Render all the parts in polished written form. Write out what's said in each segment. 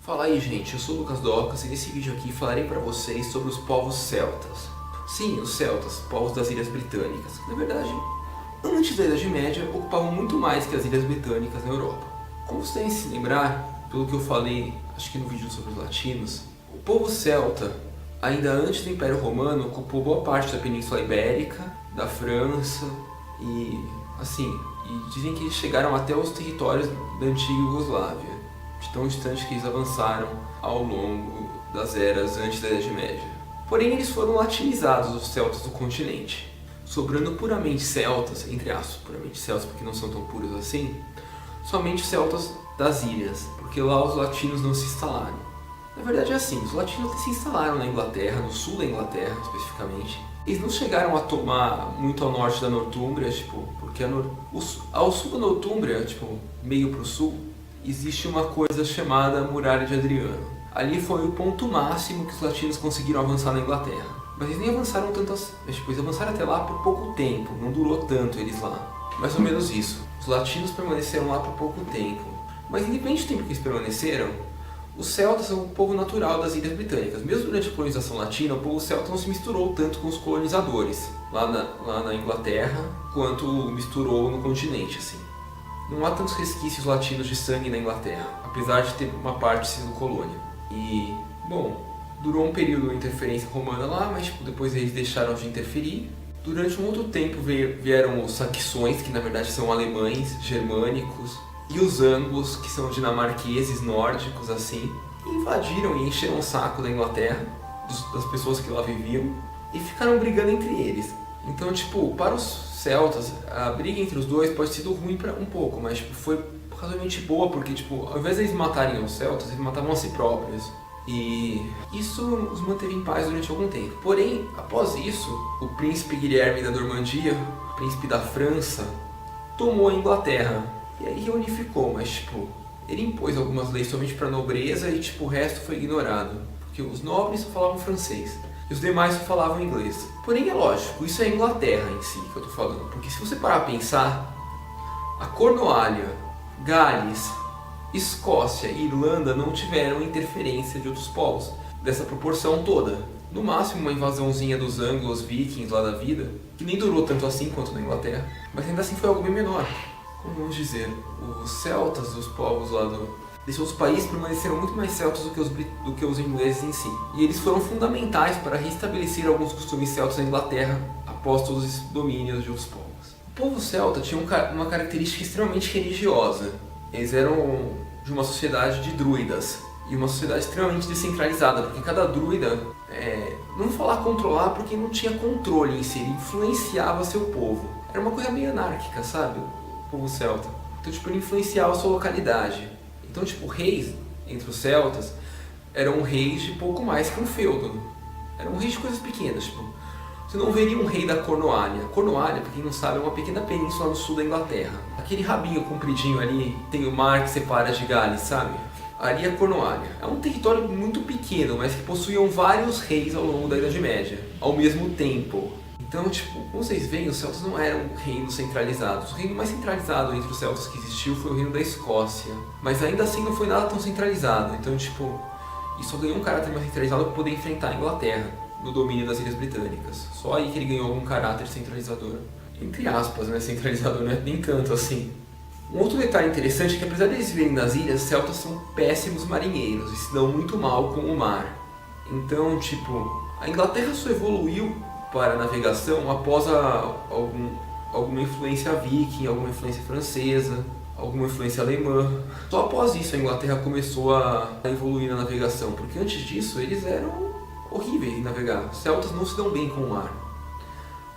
Fala aí, gente, eu sou o Lucas Docas e nesse vídeo aqui falarei para vocês sobre os povos celtas. Sim, os celtas, povos das Ilhas Britânicas. Na verdade, antes da Idade Média, ocupavam muito mais que as Ilhas Britânicas na Europa. Como vocês devem se lembrar, pelo que eu falei, acho que no vídeo sobre os latinos, o povo celta, ainda antes do Império Romano, ocupou boa parte da Península Ibérica, da França e dizem que eles chegaram até os territórios da antiga Iugoslávia, de tão distante que eles avançaram ao longo das eras antes da Idade Média. Porém, eles foram latinizados, os celtas do continente, sobrando puramente celtas, entre aspas, puramente celtas porque não são tão puros assim, somente celtas das ilhas, porque lá os latinos não se instalaram. Na verdade é assim, os latinos se instalaram na Inglaterra, no sul da Inglaterra especificamente. Eles não chegaram a tomar muito ao norte da Nortúmbria, porque ao sul da Nortúmbria, meio pro sul, existe uma coisa chamada Muralha de Adriano. Ali foi o ponto máximo que os latinos conseguiram avançar na Inglaterra. Mas eles nem avançaram tanto assim, eles avançaram até lá por pouco tempo, não durou tanto eles lá. Mais ou menos isso. Os latinos permaneceram lá por pouco tempo. Mas independente do tempo que eles permaneceram, os celtas são o povo natural das Ilhas Britânicas. Mesmo durante a colonização latina, o povo celta não se misturou tanto com os colonizadores, lá na Inglaterra, quanto misturou no continente, assim. Não há tantos resquícios latinos de sangue na Inglaterra, apesar de ter uma parte sido colônia. E, bom, durou um período de interferência romana lá, mas depois eles deixaram de interferir. Durante um outro tempo vieram os saxões, que na verdade são alemães, germânicos, e os anglos, que são dinamarqueses, nórdicos, assim, e invadiram e encheram o saco da Inglaterra, das pessoas que lá viviam, e ficaram brigando entre eles. Então, para os celtas, a briga entre os dois pode ter sido ruim um pouco, mas foi razoavelmente boa, porque, ao invés de eles matarem os celtas, eles matavam a si próprios. E isso os manteve em paz durante algum tempo. Porém, após isso, o príncipe Guilherme da Normandia, príncipe da França, tomou a Inglaterra. E aí reunificou, mas ele impôs algumas leis somente para a nobreza e o resto foi ignorado. Porque os nobres só falavam francês e os demais só falavam inglês. Porém é lógico, isso é a Inglaterra em si que eu tô falando. Porque se você parar a pensar, a Cornualha, Gales, Escócia e Irlanda não tiveram interferência de outros povos dessa proporção toda. No máximo uma invasãozinha dos anglos, vikings lá da vida, que nem durou tanto assim quanto na Inglaterra, mas ainda assim foi algo bem menor. Como vamos dizer, os celtas, os povos lá desses outros países permaneceram muito mais celtas do que os ingleses em si. E eles foram fundamentais para restabelecer alguns costumes celtas na Inglaterra após todos os domínios de outros povos. O povo celta tinha uma característica extremamente religiosa. Eles eram de uma sociedade de druidas e uma sociedade extremamente descentralizada, porque cada druida, não vou falar controlar porque não tinha controle em si, ele influenciava seu povo. Era uma coisa meio anárquica, sabe? O povo celta. Então, ele influenciava a sua localidade. Então, reis entre os celtas eram reis de pouco mais que um feudo. Eram reis de coisas pequenas, Você não veria um rei da Cornualha. Cornualha, pra quem não sabe, é uma pequena península no sul da Inglaterra. Aquele rabinho compridinho ali, tem o mar que separa de Gales, sabe? Ali é Cornualha. É um território muito pequeno, mas que possuíam vários reis ao longo da Idade Média, ao mesmo tempo. Então, como vocês veem, os celtas não eram reinos centralizados. O reino mais centralizado entre os celtas que existiu foi o reino da Escócia. Mas ainda assim não foi nada tão centralizado. Então, isso só ganhou um caráter mais centralizado para poder enfrentar a Inglaterra no domínio das Ilhas Britânicas. Só aí que ele ganhou algum caráter centralizador. Entre aspas, né? Centralizador não é nem tanto assim. Um outro detalhe interessante é que apesar de eles viverem nas ilhas, os celtas são péssimos marinheiros e se dão muito mal com o mar. Então, a Inglaterra só evoluiu para a navegação após alguma influência viking, alguma influência francesa, alguma influência alemã. Só após isso a Inglaterra começou a evoluir na navegação, porque antes disso eles eram horríveis de navegar. Os celtas não se dão bem com o mar.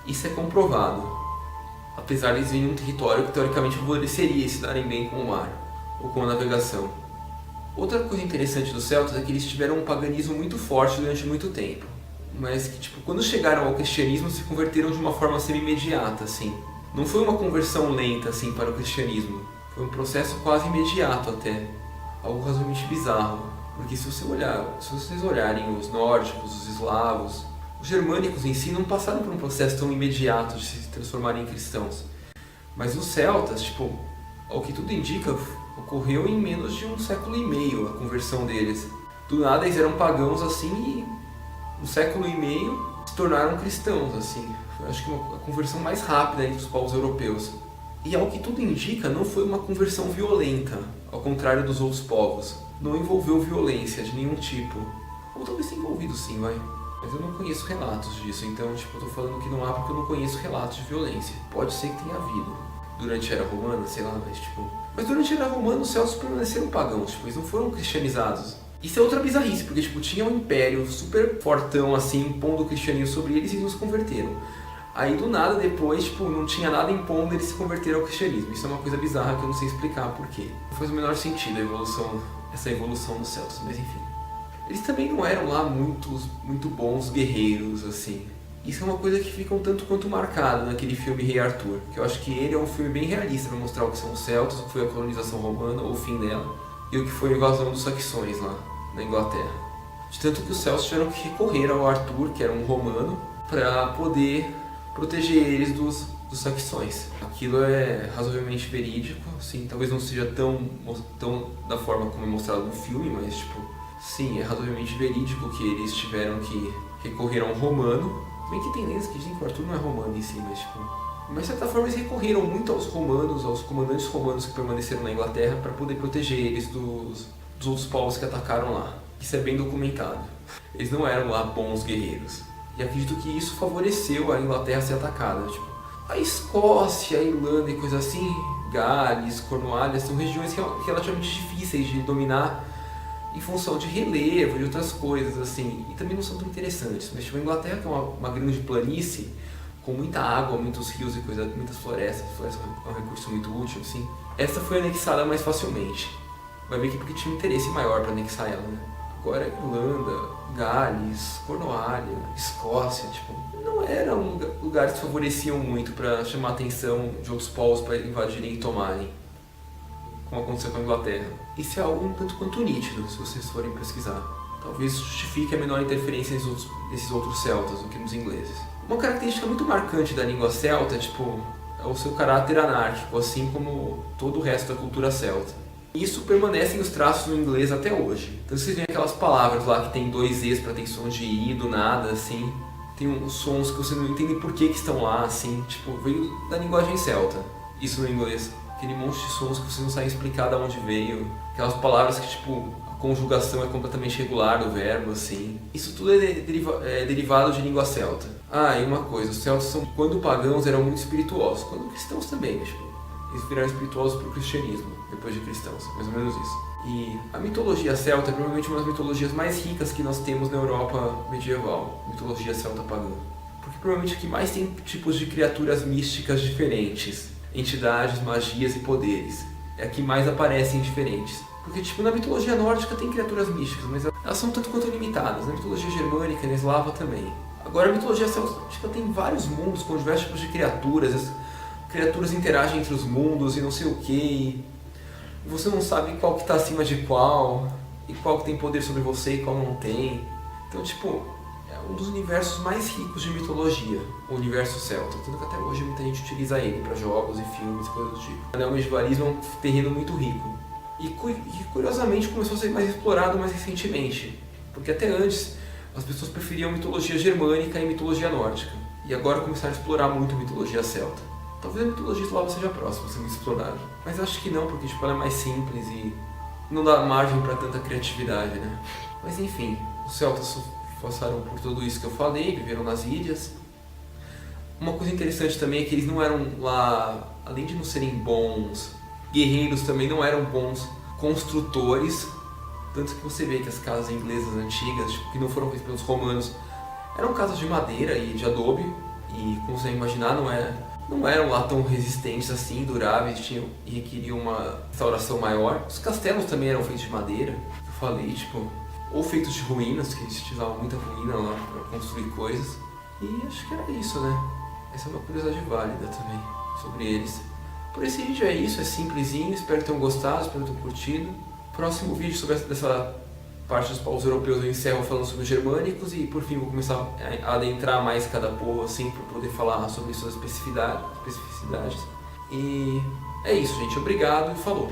Isso é comprovado. Apesar de eles virem um território que teoricamente favoreceria se darem bem com o mar ou com a navegação. Outra coisa interessante dos celtas é que eles tiveram um paganismo muito forte durante muito tempo. Mas que, quando chegaram ao cristianismo, se converteram de uma forma semi-imediata, assim. Não foi uma conversão lenta, assim, para o cristianismo. Foi um processo quase imediato até. Algo razoavelmente bizarro. Porque se vocês olharem os nórdicos, os eslavos, os germânicos em si não passaram por um processo tão imediato de se transformarem em cristãos. Mas os celtas, ao que tudo indica, Ocorreu em menos de um século e meio a conversão deles. Do nada eles eram pagãos assim e um século e meio se tornaram cristãos assim. Foi, acho que a conversão mais rápida entre os povos europeus. E ao que tudo indica, não foi uma conversão violenta, ao contrário dos outros povos. Não envolveu violência de nenhum tipo. Ou talvez tenha envolvido sim, vai. Mas eu não conheço relatos disso, então tipo, eu tô falando que não há porque eu não conheço relatos de violência. Pode ser que tenha havido. Durante a Era Romana, sei lá, mas tipo... Mas durante a Era Romana os celtos permaneceram pagãos, tipo, eles não foram cristianizados. Isso é outra bizarrice, porque tipo, tinha um império super fortão assim, impondo o cristianismo sobre eles e eles não se converteram. Aí do nada depois, tipo, não tinha nada impondo eles se converteram ao cristianismo. Isso é uma coisa bizarra que eu não sei explicar porquê. Não faz o menor sentido essa evolução dos celtas, mas enfim. Eles também não eram lá muito bons guerreiros, assim. Isso é uma coisa que fica um tanto quanto marcada naquele filme Rei Arthur, que eu acho que ele é um filme bem realista para mostrar o que são os celtas, o que foi a colonização romana, ou o fim dela, e o que foi a invasão dos saxões lá na Inglaterra. De tanto que os celtas tiveram que recorrer ao Arthur, que era um romano, para poder proteger eles dos saxões. Aquilo é razoavelmente verídico, assim, talvez não seja tão da forma como é mostrado no filme, mas tipo, sim, é razoavelmente verídico que eles tiveram que recorrer a um romano. Bem que tem lendas que dizem que o Arthur não é romano em si, mas tipo... Mas de certa forma eles recorreram muito aos romanos, aos comandantes romanos que permaneceram na Inglaterra para poder proteger eles dos outros povos que atacaram lá. Isso é bem documentado. Eles não eram lá bons guerreiros. E acredito que isso favoreceu a Inglaterra ser atacada. Tipo, a Escócia, a Irlanda e coisa assim, Gales, Cornualha, são regiões relativamente difíceis de dominar em função de relevo e outras coisas, assim, e também não são tão interessantes. Mas tipo, a Inglaterra, que é uma grande planície, com muita água, muitos rios e coisa, muitas florestas, é um recurso muito útil, assim, essa foi anexada mais facilmente. Vai ver que porque tinha um interesse maior para anexar ela, né? Agora Irlanda, Gales, Cornualha, Escócia, tipo, não eram lugares que favoreciam muito para chamar a atenção de outros povos para invadirem e tomarem, como aconteceu com a Inglaterra. Isso é algo um tanto quanto nítido, se vocês forem pesquisar. Talvez justifique a menor interferência nesses outros celtas do que nos ingleses. Uma característica muito marcante da língua celta, tipo, é o seu caráter anárquico, assim como todo o resto da cultura celta. Isso permanece nos traços do inglês até hoje. Então vocês veem aquelas palavras lá que tem dois E's para ter sons de I do nada, assim. Tem uns sons que você não entende por que estão lá, assim. Tipo, veio da linguagem celta, isso no inglês. Aquele monte de sons que você não sabe explicar de onde veio. Aquelas palavras que, tipo, a conjugação é completamente regular do verbo, assim. Isso tudo é derivado de língua celta. Ah, e uma coisa, os celtas, quando pagãos, eram muito espirituosos. Quando cristãos também, mas, tipo, eles viraram espirituosos para o cristianismo, depois de cristãos, mais ou menos isso. E a mitologia celta é provavelmente uma das mitologias mais ricas que nós temos na Europa medieval. Mitologia celta pagã. Porque provavelmente aqui mais tem tipos de criaturas místicas diferentes. Entidades, magias e poderes. É a que mais aparecem diferentes. Porque, tipo, na mitologia nórdica tem criaturas místicas, mas elas são tanto quanto limitadas. Na mitologia germânica e na eslava também. Agora, a mitologia celta tem vários mundos com diversos tipos de criaturas. As criaturas interagem entre os mundos e não sei o que. Você não sabe qual que está acima de qual. E qual que tem poder sobre você e qual não tem. Então, tipo, é um dos universos mais ricos de mitologia, o universo celta. Tanto que até hoje muita gente utiliza ele para jogos e filmes e coisas do tipo. O neomedievalismo é um terreno muito rico. E curiosamente começou a ser mais explorado mais recentemente. Porque até antes as pessoas preferiam mitologia germânica e mitologia nórdica. E agora começaram a explorar muito a mitologia celta. Talvez a mitologia eslava seja próxima a ser muito explorada. Mas acho que não, porque tipo, ela é mais simples e não dá margem para tanta criatividade, né? Mas enfim, os celtas passaram por tudo isso que eu falei, viveram nas ilhas. Uma coisa interessante também é que eles não eram lá, além de não serem bons guerreiros, também não eram bons construtores. Tanto que você vê que as casas inglesas antigas, que não foram feitas pelos romanos, eram casas de madeira e de adobe. E como você vai imaginar, não eram lá tão resistentes assim, duráveis, e requeriam uma restauração maior. Os castelos também eram feitos de madeira, eu falei, tipo, ou feitos de ruínas, que eles utilizavam muita ruína lá para construir coisas. E acho que era isso, né? Essa é uma curiosidade válida também sobre eles. Por esse vídeo é isso, é simplesinho, espero que tenham gostado, espero que tenham curtido. Próximo vídeo sobre dessa parte dos povos europeus eu encerro falando sobre os germânicos e por fim vou começar a adentrar mais cada povo assim para poder falar sobre suas especificidades. E é isso, gente. Obrigado e falou!